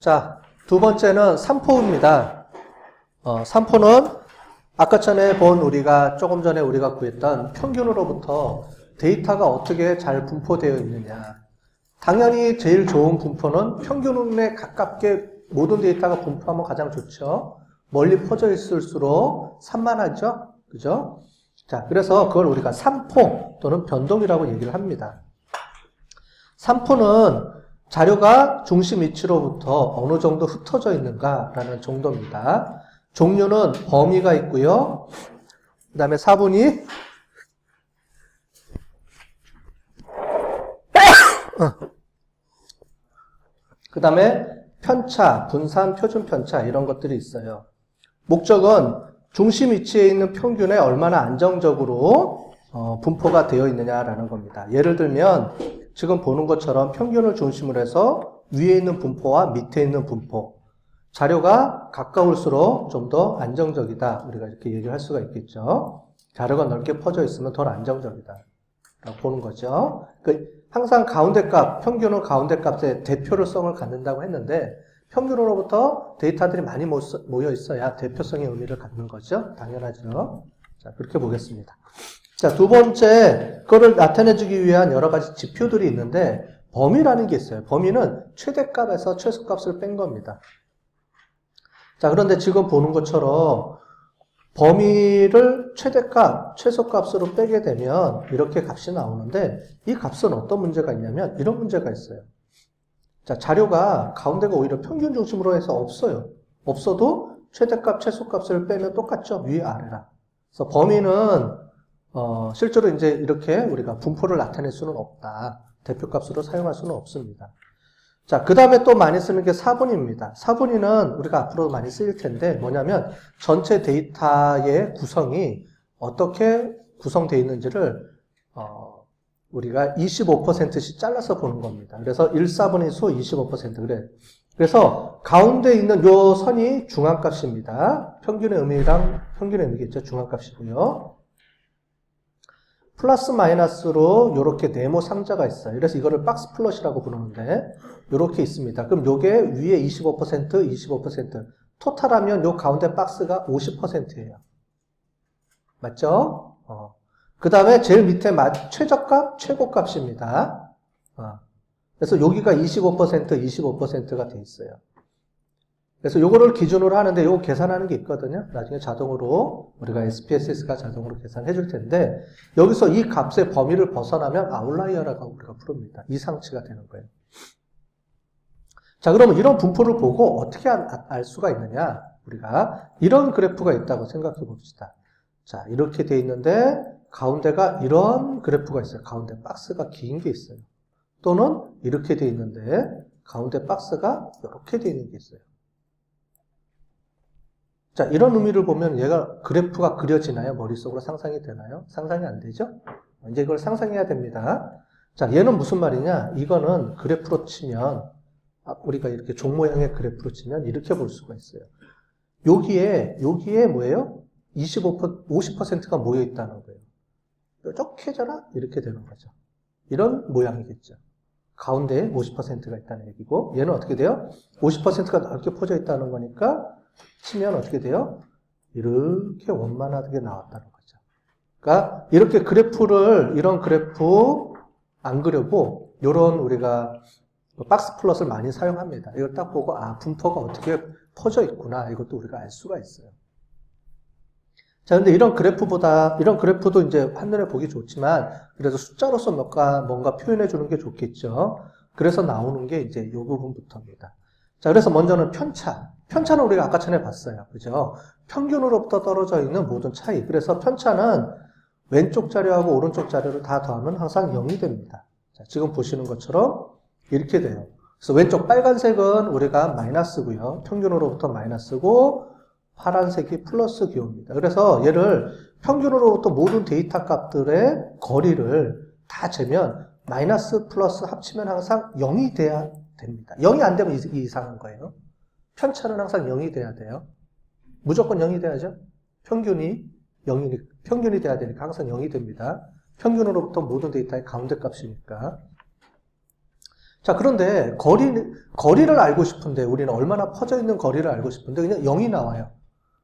자, 두 번째는 산포입니다. 산포는 아까 전에 조금 전에 우리가 구했던 평균으로부터 데이터가 어떻게 잘 분포되어 있느냐. 당연히 제일 좋은 분포는 평균에 가깝게 모든 데이터가 분포하면 가장 좋죠. 멀리 퍼져 있을수록 산만하죠. 그죠? 자, 그래서 그걸 우리가 산포 또는 변동이라고 얘기를 합니다. 산포는 자료가 중심 위치로부터 어느 정도 흩어져 있는가라는 정도입니다. 종류는 범위가 있고요. 그 다음에 사분이 그 다음에 편차, 분산, 표준 편차 이런 것들이 있어요. 목적은 중심 위치에 있는 평균에 얼마나 안정적으로 분포가 되어 있느냐라는 겁니다. 예를 들면 지금 보는 것처럼 평균을 중심으로 해서 위에 있는 분포와 밑에 있는 분포, 자료가 가까울수록 좀 더 안정적이다. 우리가 이렇게 얘기를 할 수가 있겠죠. 자료가 넓게 퍼져 있으면 더 안정적이다 라고 보는 거죠. 항상 가운데 값, 평균은 가운데 값에 대표성을 갖는다고 했는데 평균으로부터 데이터들이 많이 모여 있어야 대표성의 의미를 갖는 거죠. 당연하죠. 자, 그렇게 보겠습니다. 자, 두 번째, 그거를 나타내주기 위한 여러 가지 지표들이 있는데 범위라는 게 있어요. 범위는 최대값에서 최소값을 뺀 겁니다. 자, 그런데 지금 보는 것처럼 범위를 최대값, 최소값으로 빼게 되면 이렇게 값이 나오는데 이 값은 어떤 문제가 있냐면 이런 문제가 있어요. 자, 자료가 가운데가 오히려 평균 중심으로 해서 없어요. 없어도 최대값, 최소값을 빼면 똑같죠. 위, 아래라. 그래서 범위는 실제로 이제 이렇게 우리가 분포를 나타낼 수는 없다. 대표값으로 사용할 수는 없습니다. 자, 그 다음에 또 많이 쓰는 게 사분위입니다. 사분위는 우리가 앞으로 많이 쓰일 텐데 뭐냐면 전체 데이터의 구성이 어떻게 구성되어 있는지를 우리가 25%씩 잘라서 보는 겁니다. 그래서 1사분위수 25% 그래. 그래서 가운데 있는 요 선이 중앙값입니다. 평균의 의미겠죠. 중앙값이고요. 플러스 마이너스로 이렇게 네모 상자가 있어요. 그래서 이거를 박스 플롯이라고 부르는데 이렇게 있습니다. 그럼 요게 위에 25%, 25%. 토탈하면 요 가운데 박스가 50%예요. 맞죠? 그 다음에 제일 밑에 최저값, 최고값입니다. 그래서 여기가 25%, 25%가 돼 있어요. 그래서 요거를 기준으로 하는데 요거 계산하는 게 있거든요. 나중에 자동으로 우리가 SPSS가 자동으로 계산해 줄 텐데 여기서 이 값의 범위를 벗어나면 아웃라이어라고 우리가 부릅니다. 이상치가 되는 거예요. 자, 그러면 이런 분포를 보고 어떻게 알 수가 있느냐? 우리가 이런 그래프가 있다고 생각해 봅시다. 자, 이렇게 돼 있는데 가운데가 이런 그래프가 있어요. 가운데 박스가 긴 게 있어요. 또는 이렇게 돼 있는데 가운데 박스가 이렇게 돼 있는 게 있어요. 자, 이런 의미를 보면 얘가 그래프가 그려지나요? 머릿속으로 상상이 되나요? 상상이 안 되죠? 이제 이걸 상상해야 됩니다. 자, 얘는 무슨 말이냐? 이거는 그래프로 치면 우리가 이렇게 종 모양의 그래프로 치면 이렇게 볼 수가 있어요. 여기에 뭐예요? 50%가 모여 있다는 거예요. 뾰족해져라? 이렇게 되는 거죠. 이런 모양이겠죠. 가운데에 50%가 있다는 얘기고 얘는 어떻게 돼요? 50%가 넓게 퍼져 있다는 거니까 치면 어떻게 돼요? 이렇게 원만하게 나왔다는 거죠. 그러니까 이렇게 이런 그래프 안 그려고 이런 우리가 박스 플롯을 많이 사용합니다. 이걸 딱 보고 분포가 어떻게 퍼져 있구나 이것도 우리가 알 수가 있어요. 자, 근데 이런 그래프도 이제 한눈에 보기 좋지만 그래도 숫자로서 뭔가 표현해 주는 게 좋겠죠. 그래서 나오는 게 이제 이 부분부터입니다. 자, 그래서 먼저는 편차는 우리가 아까 전에 봤어요. 그죠? 평균으로부터 떨어져 있는 모든 차이. 그래서 편차는 왼쪽 자료하고 오른쪽 자료를 다 더하면 항상 0이 됩니다. 자, 지금 보시는 것처럼 이렇게 돼요. 그래서 왼쪽 빨간색은 우리가 마이너스고요. 평균으로부터 마이너스고 파란색이 플러스 기호입니다. 그래서 얘를 평균으로부터 모든 데이터 값들의 거리를 다 재면 마이너스 플러스 합치면 항상 0이 돼야 됩니다. 0이 안 되면 이상한 거예요. 편차는 항상 0이 돼야 돼요. 무조건 0이 돼야죠. 평균이 돼야 되니까 항상 0이 됩니다. 평균으로부터 모든 데이터의 가운데 값이니까. 자, 그런데 거리를 알고 싶은데, 우리는 얼마나 퍼져 있는 거리를 알고 싶은데, 그냥 0이 나와요.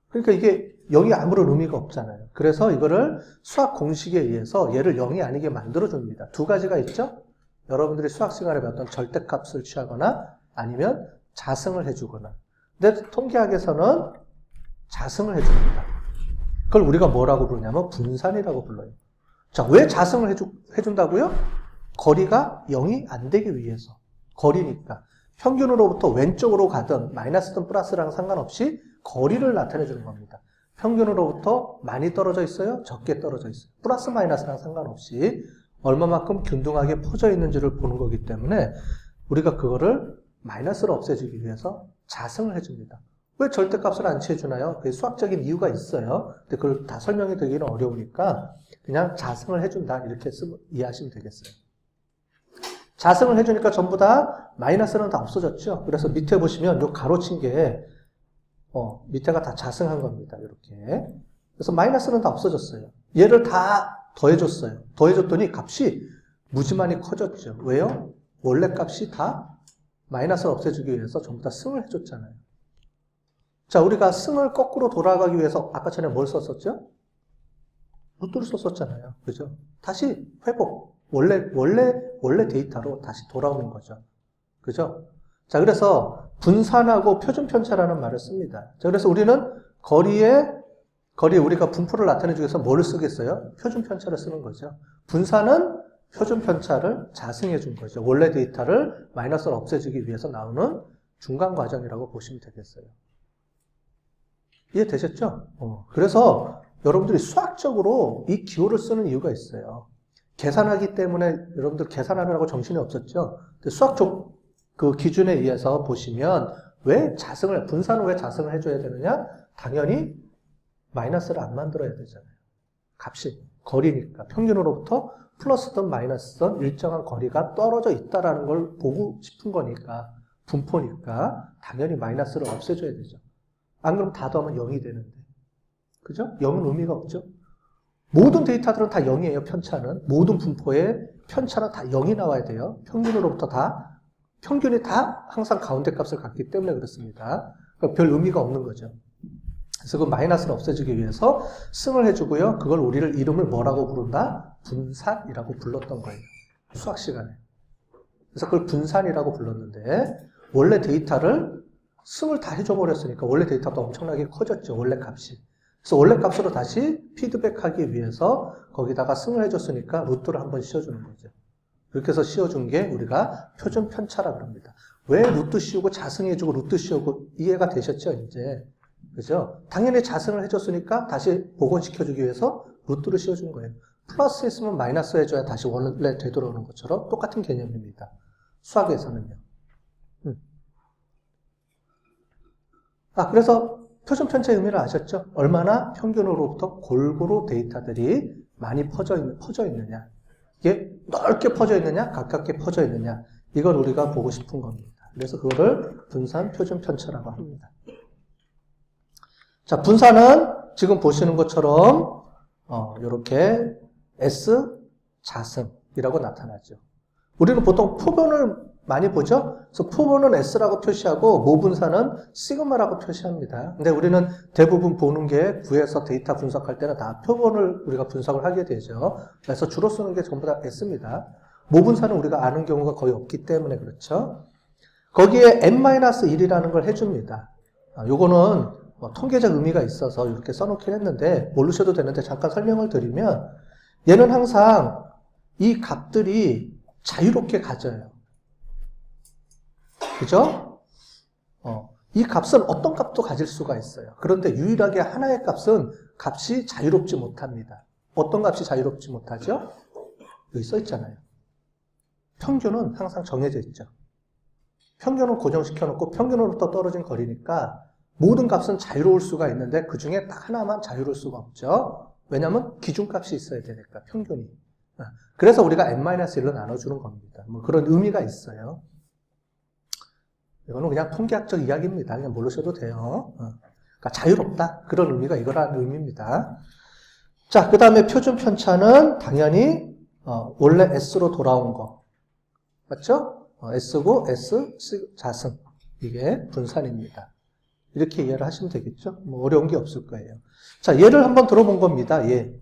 그러니까 이게 0이 아무런 의미가 없잖아요. 그래서 이거를 수학 공식에 의해서 얘를 0이 아니게 만들어줍니다. 두 가지가 있죠? 여러분들이 수학 시간에 배웠던 절대값을 취하거나 아니면 자승을 해주거나. 근데 통계학에서는 자승을 해줍니다. 그걸 우리가 뭐라고 부르냐면 분산이라고 불러요. 자, 왜 자승을 해준다고요? 거리가 0이 안 되기 위해서. 거리니까. 평균으로부터 왼쪽으로 가든 마이너스든 플러스랑 상관없이 거리를 나타내주는 겁니다. 평균으로부터 많이 떨어져 있어요? 적게 떨어져 있어요? 플러스 마이너스랑 상관없이 얼마만큼 균등하게 퍼져 있는지를 보는 거기 때문에 우리가 그거를 마이너스를 없애주기 위해서 자승을 해줍니다. 왜 절대값을 안 취해주나요? 그게 수학적인 이유가 있어요. 근데 그걸 다 설명이 되기는 어려우니까 그냥 자승을 해준다 이렇게 이해하시면 되겠어요. 자승을 해주니까 전부 다 마이너스는 다 없어졌죠. 그래서 밑에 보시면 요 가로친 게 밑에가 다 자승한 겁니다. 이렇게. 그래서 마이너스는 다 없어졌어요. 얘를 다 더해줬어요. 더해줬더니 값이 무지만이 커졌죠. 왜요? 원래 값이 다 마이너스를 없애주기 위해서 전부 다 승을 해줬잖아요. 자, 우리가 승을 거꾸로 돌아가기 위해서 아까 전에 뭘 썼었죠? 루트를 썼었잖아요. 그죠? 다시 회복. 원래 데이터로 다시 돌아오는 거죠. 그죠? 자, 그래서 분산하고 표준편차라는 말을 씁니다. 자, 그래서 우리는 거리에 우리가 분포를 나타내주기 위해서 뭐를 쓰겠어요? 표준편차를 쓰는 거죠. 분산은 표준편차를 자승해 준 거죠. 원래 데이터를 마이너스를 없애주기 위해서 나오는 중간 과정이라고 보시면 되겠어요. 이해되셨죠? 그래서 여러분들이 수학적으로 이 기호를 쓰는 이유가 있어요. 계산하기 때문에 여러분들 계산하느라고 정신이 없었죠? 수학적 그 기준에 의해서 보시면 분산은 왜 자승을 해줘야 되느냐? 당연히 마이너스를 안 만들어야 되잖아요. 값이 거리니까 평균으로부터 플러스든 마이너스든 일정한 거리가 떨어져 있다라는 걸 보고 싶은 거니까 분포니까 당연히 마이너스를 없애줘야 되죠. 안 그러면 다 더하면 0이 되는데. 그죠? 0은 의미가 없죠. 모든 데이터들은 다 0이에요. 편차는. 모든 분포의 편차는 다 0이 나와야 돼요. 평균이 다 항상 가운데 값을 갖기 때문에 그렇습니다. 그러니까 별 의미가 없는 거죠. 그래서 그 마이너스를 없애주기 위해서 승을 해주고요. 그걸 우리를 이름을 뭐라고 부른다? 분산이라고 불렀던 거예요. 수학 시간에. 그래서 그걸 분산이라고 불렀는데 원래 데이터를 승을 다 해줘버렸으니까 원래 데이터도 엄청나게 커졌죠. 원래 값이. 그래서 원래 값으로 다시 피드백하기 위해서 거기다가 승을 해줬으니까 루트를 한번 씌워주는 거죠. 그렇게 해서 씌워준 게 우리가 표준 편차라고 합니다. 왜 루트 씌우고 자승해주고 루트 씌우고 이해가 되셨죠? 이제. 그죠? 당연히 자승을 해줬으니까 다시 복원시켜주기 위해서 루트를 씌워준 거예요. 플러스 했으면 마이너스 해줘야 다시 원래 되돌아오는 것처럼 똑같은 개념입니다. 수학에서는요. 그래서 표준 편차의 의미를 아셨죠? 얼마나 평균으로부터 골고루 데이터들이 많이 퍼져 있느냐. 이게 넓게 퍼져 있느냐, 가깝게 퍼져 있느냐. 이걸 우리가 보고 싶은 겁니다. 그래서 그거를 분산 표준 편차라고 합니다. 자, 분산은 지금 보시는 것처럼 이렇게 S 자승이라고 나타나죠. 우리는 보통 표본을 많이 보죠? 그래서 표본은 S라고 표시하고 모분산은 시그마라고 표시합니다. 근데 우리는 대부분 보는 게 구에서 데이터 분석할 때는 다 표본을 우리가 분석을 하게 되죠. 그래서 주로 쓰는 게 전부 다 S입니다. 모분산은 우리가 아는 경우가 거의 없기 때문에 그렇죠. 거기에 n-1이라는 걸 해줍니다. 요거는 통계적 의미가 있어서 이렇게 써놓긴 했는데 모르셔도 되는데 잠깐 설명을 드리면 얘는 항상 이 값들이 자유롭게 가져요. 그죠? 이 값은 어떤 값도 가질 수가 있어요. 그런데 유일하게 하나의 값이 자유롭지 못합니다. 어떤 값이 자유롭지 못하죠? 여기 써 있잖아요. 평균은 항상 정해져 있죠. 평균은 고정시켜놓고 평균으로부터 떨어진 거리니까 모든 값은 자유로울 수가 있는데 그 중에 딱 하나만 자유로울 수가 없죠. 왜냐하면 기준값이 있어야 되니까 평균이. 그래서 우리가 n-1로 나눠주는 겁니다. 뭐 그런 의미가 있어요. 이거는 그냥 통계학적 이야기입니다. 그냥 모르셔도 돼요. 그러니까 자유롭다. 그런 의미가 이거라는 의미입니다. 자, 그 다음에 표준 편차는 당연히 원래 S로 돌아온 거. 맞죠? S고 S 자승. 이게 분산입니다. 이렇게 이해를 하시면 되겠죠? 뭐 어려운 게 없을 거예요. 자, 예를 한번 들어본 겁니다. 예.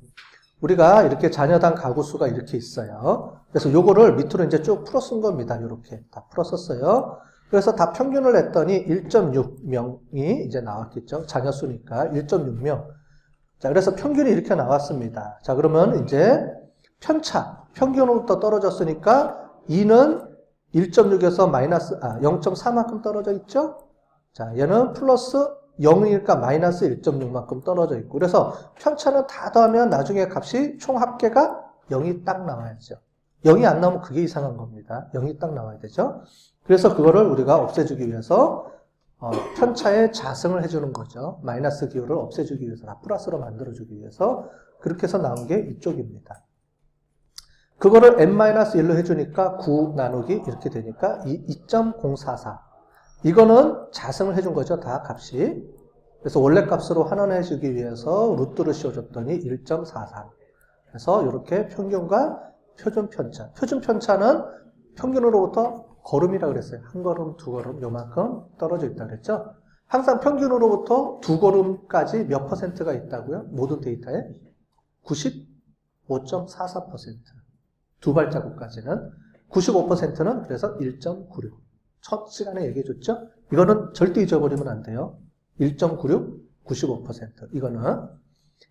우리가 이렇게 자녀당 가구 수가 이렇게 있어요. 그래서 요거를 밑으로 이제 쭉 풀어 쓴 겁니다. 이렇게 다 풀어 썼어요. 그래서 다 평균을 냈더니 1.6명이 이제 나왔겠죠. 자녀 수니까 1.6명. 자, 그래서 평균이 이렇게 나왔습니다. 자, 그러면 이제 편차, 평균으로부터 떨어졌으니까 2는 1.6에서 마이너스 0.4만큼 떨어져 있죠. 자, 얘는 플러스 0이니까 마이너스 1.6만큼 떨어져 있고, 그래서 편차는 다 더하면 나중에 값이 총 합계가 0이 딱 나와야죠. 0이 안 나오면 그게 이상한 겁니다. 0이 딱 나와야 되죠. 그래서 그거를 우리가 없애주기 위해서 편차의 자승을 해주는 거죠. 마이너스 기호를 없애주기 위해서, 다 플러스로 만들어주기 위해서 그렇게 해서 나온 게 이쪽입니다. 그거를 n-1로 해주니까 9 나누기 이렇게 되니까 2.044. 이거는 자승을 해준 거죠. 다 값이. 그래서 원래 값으로 환원해주기 위해서 루트를 씌워줬더니 1.43. 그래서 이렇게 평균과 표준 편차. 표준 편차는 평균으로부터 걸음이라고 그랬어요. 한 걸음, 두 걸음, 요만큼 떨어져 있다고 그랬죠. 항상 평균으로부터 두 걸음까지 몇 퍼센트가 있다고요? 모든 데이터에 95.44%. 두 발자국까지는. 95%는 그래서 1.96. 첫 시간에 얘기해줬죠? 이거는 절대 잊어버리면 안 돼요. 1.96, 95%. 이거는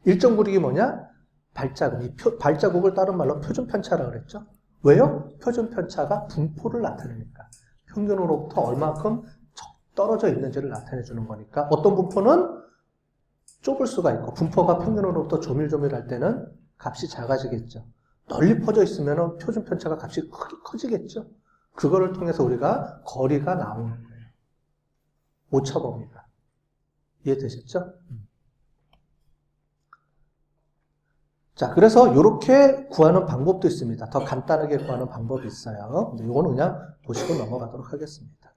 1.96이 뭐냐? 발자국. 이 발자국을 다른 말로 표준 편차라고 그랬죠? 왜요? 표준 편차가 분포를 나타내니까. 평균으로부터 얼마큼 떨어져 있는지를 나타내 주는 거니까. 어떤 분포는 좁을 수가 있고, 분포가 평균으로부터 조밀조밀할 때는 값이 작아지겠죠. 널리 퍼져 있으면 표준 편차가 값이 커지겠죠. 그거를 통해서 우리가 거리가 나오는 거예요. 오차범위가. 이해되셨죠? 자, 그래서 이렇게 구하는 방법도 있습니다. 더 간단하게 구하는 방법이 있어요. 근데 이거는 그냥 보시고 넘어가도록 하겠습니다.